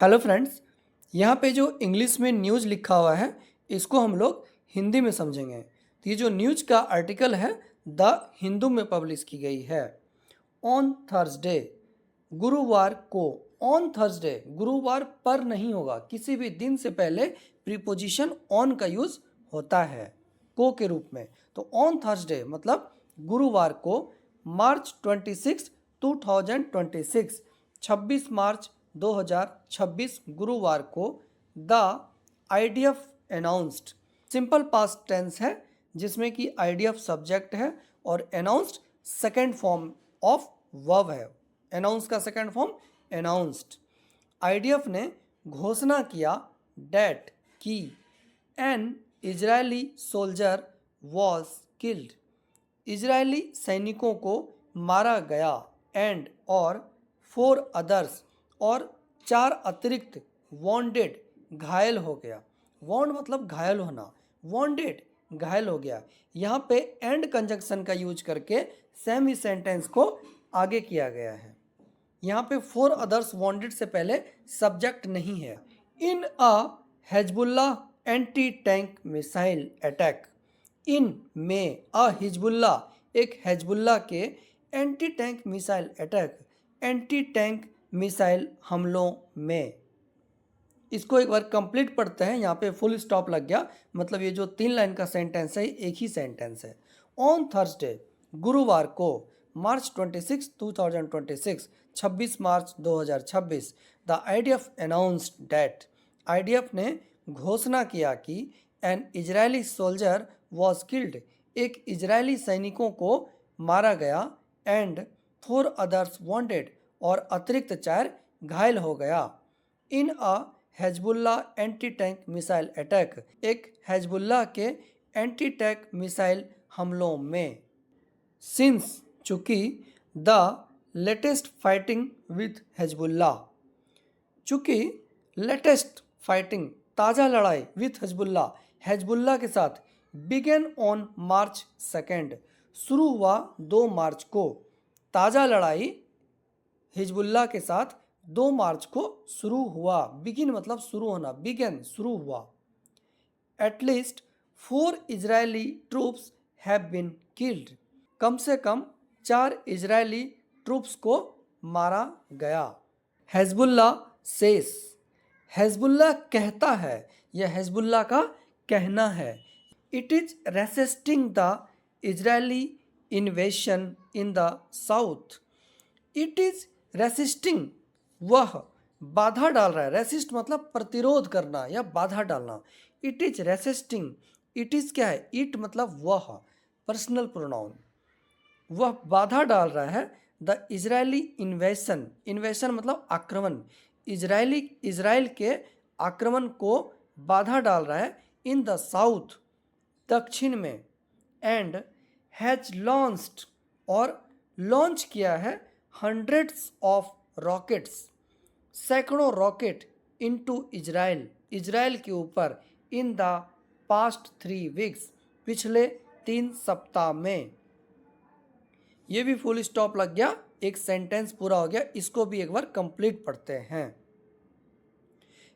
Hello friends, यहाँ पे जो इंग्लिश में न्यूज़ लिखा हुआ है इसको हम लोग हिंदी में समझेंगे। तो ये जो न्यूज़ का आर्टिकल है द हिंदू में पब्लिश की गई है। ऑन थर्सडे, गुरुवार को। ऑन थर्सडे गुरुवार पर नहीं होगा, किसी भी दिन से पहले प्रीपोजिशन ऑन का यूज़ होता है को के रूप में। तो ऑन थर्सडे मतलब गुरुवार को, मार्च 26 2026 26 मार्च 2026 गुरुवार को the IDF announced. Simple past tense है जिसमें कि आईडीएफ सब्जेक्ट है और announced second form of verb है। अनाउंस का सेकेंड फॉर्म अनाउंस्ड। आईडीएफ ने घोषणा किया डेट की an Israeli soldier was killed. Israeli सैनिकों को मारा गया एंड और 4 अदर्स और 4 अतिरिक्त वॉन्डेड घायल हो गया। वॉन्ड मतलब घायल होना, वॉन्डेड घायल हो गया। यहाँ पे एंड कंजंक्शन का यूज करके सेम ही सेंटेंस को आगे किया गया है। यहाँ पे 4 अदर्स वॉन्डेड से पहले सब्जेक्ट नहीं है। In a Hezbollah anti tank missile attack. इन में अ हिजबुल्ला एक हिजबुल्ला के anti tank missile attack, anti tank missile हमलों में। इसको एक बार कंप्लीट पढ़ते हैं। यहाँ पे फुल स्टॉप लग गया, मतलब ये जो 3 लाइन का सेंटेंस है एक ही सेंटेंस है। ऑन थर्सडे गुरुवार को, March 26 2026 26 March 2026 the IDF announced that. IDF ने घोषणा किया कि an Israeli soldier was killed, एक इजरायली सैनिकों को मारा गया एंड 4 अदर्स वॉन्डेड और अतिरिक्त 4 घायल हो गया। In a Hezbollah anti tank missile attack, एक हिजबुल्ला के एंटी टैंक मिसाइल हमलों में। सिंस चूंकि the latest fighting with Hezbollah, चूंकि लेटेस्ट फाइटिंग ताज़ा लड़ाई विथ हिजबुल्ला, हिजबुल्ला के साथ बिगेन ऑन मार्च 2 शुरू हुआ 2 मार्च को। ताज़ा लड़ाई हिजबुल्ला के साथ 2 मार्च को शुरू हुआ। बिगिन मतलब शुरू होना, बिगेन शुरू हुआ। At least 4 Israeli troops have been killed, कम से कम 4 इजरायली ट्रूप्स को मारा गया। हिजबुल्ला सेस, हिजबुल्ला कहता है, यह हिजबुल्ला का कहना है। It is resisting the Israeli इन्वेशन in the south. It is resisting, वह बाधा डाल रहा है। रेसिस्ट मतलब प्रतिरोध करना या बाधा डालना। It is resisting, it is क्या है, इट मतलब वह, पर्सनल प्रोनाउन। वह बाधा डाल रहा है द इजरायली इन्वेशन, इन्वेशन मतलब आक्रमण, इजराइल के आक्रमण को बाधा डाल रहा है इन द साउथ, दक्षिण में। एंड हैज लॉन्च्ड, और लॉन्च किया है हंड्रेड्स ऑफ रॉकेट्स, सैकड़ों रॉकेट इनटू इजराइल, इजराइल के ऊपर, इन द पास्ट 3 वीक्स, पिछले 3 सप्ताह में। ये भी फुल स्टॉप लग गया, एक सेंटेंस पूरा हो गया। इसको भी एक बार कंप्लीट पढ़ते हैं।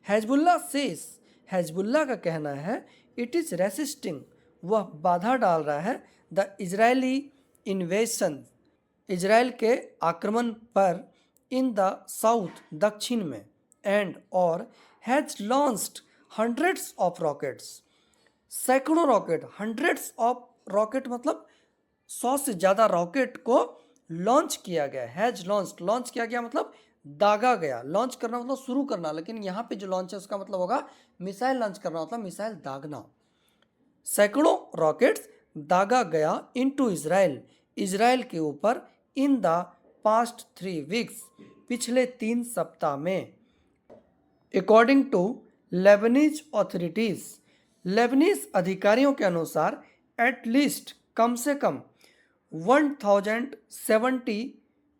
हिजबुल्ला सेस, हिजबुल्ला का कहना है, इट इज रेसिस्टिंग, वह बाधा डाल रहा है द इजरायली इन्वेशन, इजराइल के आक्रमण पर, इन द साउथ, दक्षिण में। एंड और has launched hundreds of rockets, सैकड़ों रॉकेट, हंड्रेड्स ऑफ रॉकेट मतलब 100 से ज़्यादा रॉकेट को लॉन्च किया गया। हैज लॉन्च, लॉन्च किया गया मतलब दागा गया। लॉन्च करना मतलब शुरू करना, लेकिन यहाँ पे जो लॉन्च है उसका मतलब होगा मिसाइल लॉन्च करना, मतलब मिसाइल दागना। सैकड़ों रॉकेट्स दागा गया इनटू इजराइल, इजराइल के ऊपर, इन द पास्ट 3 वीक्स, पिछले 3 सप्ताह में। According to Lebanese authorities, Lebanese अधिकारियों के अनुसार, एटलीस्ट कम से कम 1070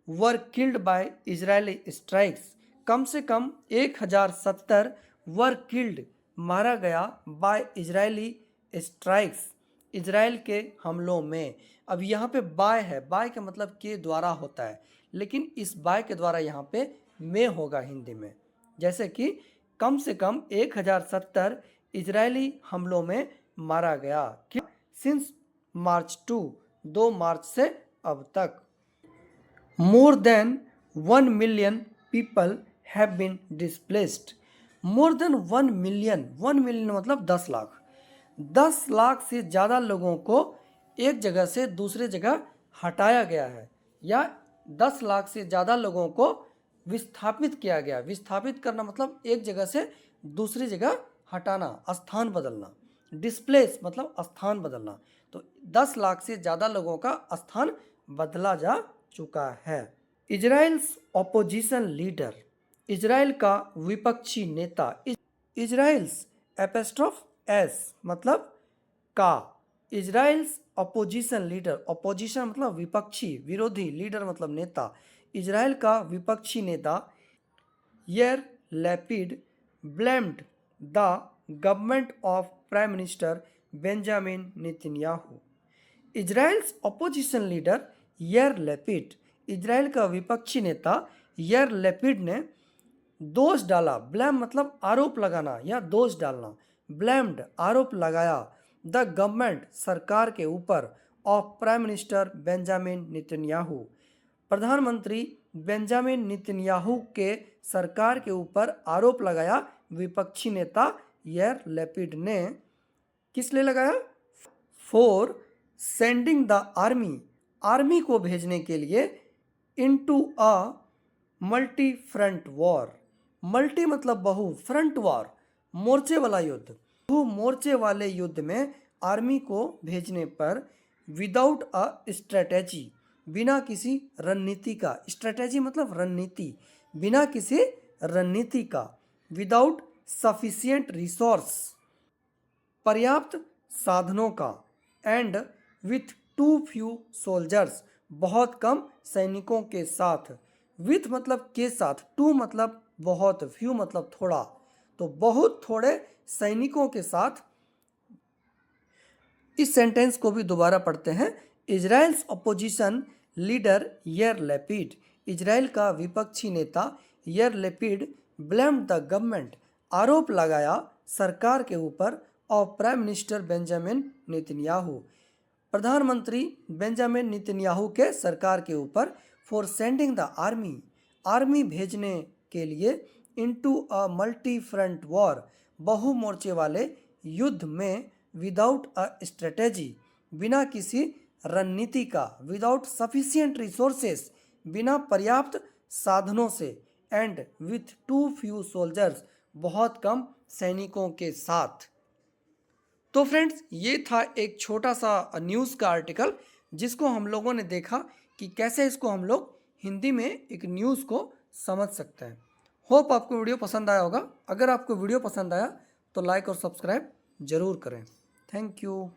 were killed by Israeli strikes, कम से कम 1070 वर किल्ड मारा गया बाय इजरायली स्ट्राइक्स, इजराइल के हमलों में। अब यहाँ पे बाय है, बाय का मतलब के द्वारा होता है, लेकिन इस बाय के द्वारा यहाँ पे में होगा हिंदी में। जैसे कि कम से कम 1070 इजरायली हमलों में मारा गया कि सिंस मार्च 2 मार्च से अब तक। More than 1 million people have been displaced. More than 1 million, 1 million मतलब 10 लाख, 10 लाख से ज़्यादा लोगों को एक जगह से दूसरे जगह हटाया गया है, या 10 लाख से ज़्यादा लोगों को विस्थापित किया गया। विस्थापित करना मतलब एक जगह से दूसरी जगह हटाना, स्थान बदलना। डिस्प्लेस मतलब स्थान बदलना। तो 10 लाख से ज़्यादा लोगों का स्थान बदला जा चुका है। इजराइल्स ऑपोजिशन लीडर, इजराइल का विपक्षी नेता। इजराइल्स एपेस्ट्रोफ एस मतलब का, इजराइल्स ऑपोजिशन लीडर, ऑपोजिशन मतलब विपक्षी, विरोधी, लीडर मतलब नेता। इजराइल का विपक्षी नेता यार Lapid blamed the government of prime minister Benjamin Netanyahu. Israel's opposition leader यार लैपिड, इजराइल का विपक्षी नेता यार लैपिड ने दोष डाला, ब्लेम मतलब आरोप लगाना या दोष डालना, ब्लेम्ड आरोप लगाया, द गवर्नमेंट सरकार के ऊपर, of prime minister Benjamin Netanyahu प्रधानमंत्री बेंजामिन नेतन्याहू के सरकार के ऊपर आरोप लगाया विपक्षी नेता यार लैपिड ने। किस लिए लगाया? For sending the army, army को भेजने के लिए, into a multi front war, multi मतलब बहु, फ्रंट वॉर मोर्चे वाला युद्ध, बहु मोर्चे वाले युद्ध में आर्मी को भेजने पर, विदाउट अ स्ट्रेटेजी, बिना किसी रणनीति का, स्ट्रेटेजी मतलब रणनीति, बिना किसी रणनीति का, विदाउट सफिशिएंट रिसोर्स, पर्याप्त साधनों का, and with to few soldiers, बहुत कम सैनिकों के साथ, विथ मतलब के साथ, टू मतलब बहुत, फ्यू मतलब थोड़ा, तो बहुत थोड़े सैनिकों के साथ। इस सेंटेंस को भी दोबारा पढ़ते हैं। इजराइल्स अपोजिशन लीडर यार लैपिड, इजराइल का विपक्षी नेता यार लैपिड ब्लेम्ड द गवर्नमेंट, आरोप लगाया सरकार के ऊपर, of prime minister Benjamin Netanyahu, प्रधानमंत्री बेंजामिन नेतन्याहू के सरकार के ऊपर, for sending the army, army भेजने के लिए, into a multi front war, बहु मोर्चे वाले युद्ध में, विदाउट अ स्ट्रेटेजी, बिना किसी रणनीति का, विदाउट सफिशिएंट रिसोर्सेस, बिना पर्याप्त साधनों से, and with to few soldiers, बहुत कम सैनिकों के साथ। तो फ्रेंड्स, ये था एक छोटा सा न्यूज़ का आर्टिकल जिसको हम लोगों ने देखा कि कैसे इसको हम लोग हिंदी में एक न्यूज़ को समझ सकते हैं। होप आपको वीडियो पसंद आया होगा। अगर आपको वीडियो पसंद आया तो लाइक और सब्सक्राइब जरूर करें। Thank you.